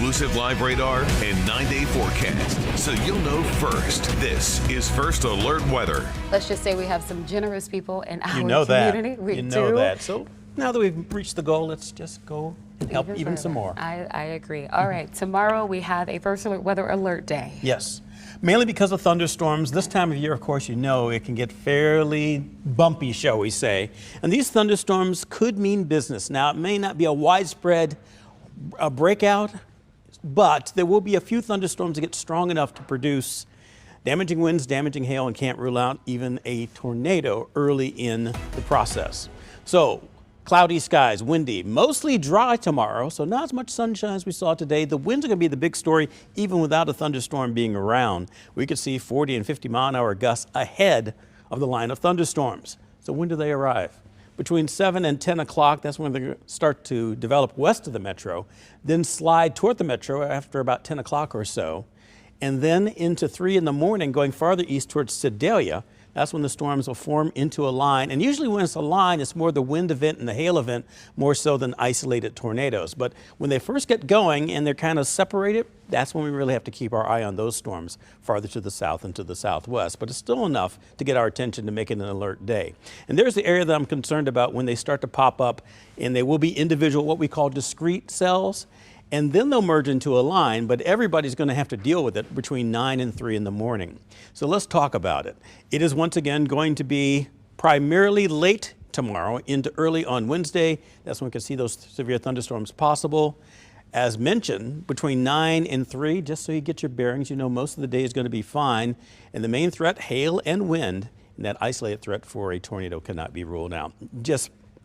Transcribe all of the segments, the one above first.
exclusive live radar and 9-day forecast, so you'll know first. This is First Alert Weather. Let's just say we have some generous people in our That. community. We you know do. that. So now that we've reached the goal, let's just go and help even some more. I agree. All right, tomorrow we have a First Alert Weather Alert Day. Yes. Mainly because of thunderstorms. This time of year, of course, you know it can get fairly bumpy, shall we say. And these thunderstorms could mean business. Now, it may not be a widespread breakout, but there will be a few thunderstorms that get strong enough to produce damaging winds, damaging hail, and can't rule out even a tornado early in the process. So, cloudy skies, windy, mostly dry tomorrow, so not as much sunshine as we saw today. The winds are going to be the big story, even without a thunderstorm being around. We could see 40 and 50 mile an hour gusts ahead of the line of thunderstorms. So when do they arrive? Between 7 and 10 o'clock, that's when they start to develop west of the metro, then slide toward the metro after about 10 o'clock or so, and then into 3 in the morning, going farther east towards Sedalia. That's when the storms will form into a line. And usually when it's a line, it's more the wind event and the hail event, more so than isolated tornadoes. But when they first get going and they're kind of separated, that's when we really have to keep our eye on those storms farther to the south and to the southwest. But it's still enough to get our attention to make it an alert day. And there's the area that I'm concerned about when they start to pop up, and they will be individual, what we call discrete cells. And then they'll merge into a line, but everybody's going to have to deal with it between 9 and 3 in the morning. So let's talk about it. It is once again going to be primarily late tomorrow into early on Wednesday. That's when we can see those severe thunderstorms possible. As mentioned, between 9 and 3, just so you get your bearings, you know most of the day is going to be fine. And the main threat, hail and wind, and that isolated threat for a tornado cannot be ruled out.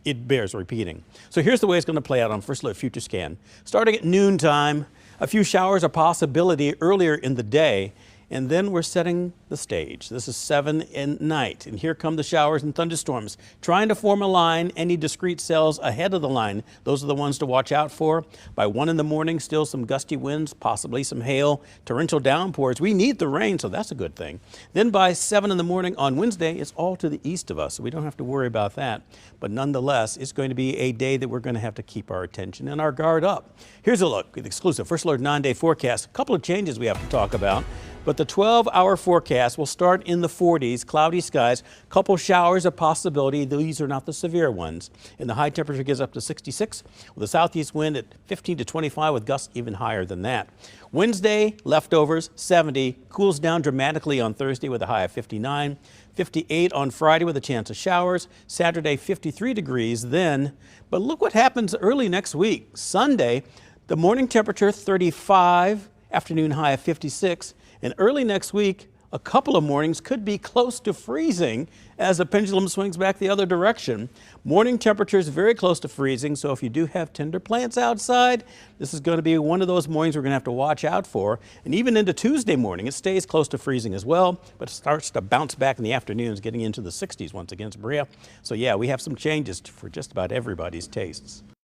It bears repeating. So here's the way it's going to play out on First Alert Future Scan. Starting at noontime, a few showers are possibility earlier in the day, and then we're setting the stage. This is 7 at night, and here come the showers and thunderstorms. Trying to form a line, any discrete cells ahead of the line, those are the ones to watch out for. By 1 in the morning, still some gusty winds, possibly some hail, torrential downpours. We need the rain, so that's a good thing. Then by 7 in the morning on Wednesday, it's all to the east of us, so we don't have to worry about that. But nonetheless, it's going to be a day that we're going to have to keep our attention and our guard up. Here's a look at the exclusive First Alert 9-day forecast. A couple of changes we have to talk about. But the 12-hour forecast will start in the 40s, cloudy skies, couple showers a possibility. These are not the severe ones. And the high temperature gets up to 66 with a southeast wind at 15 to 25 with gusts even higher than that. Wednesday, leftovers, 70, cools down dramatically on Thursday with a high of 59, 58 on Friday with a chance of showers, Saturday 53 degrees then. But look what happens early next week. Sunday, the morning temperature 35, afternoon high of 56. And early next week, a couple of mornings could be close to freezing as the pendulum swings back the other direction. Morning temperatures very close to freezing, so if you do have tender plants outside, this is going to be one of those mornings we're going to have to watch out for. And even into Tuesday morning, it stays close to freezing as well, but it starts to bounce back in the afternoons, getting into the 60s once again, Maria. So yeah, we have some changes for just about everybody's tastes.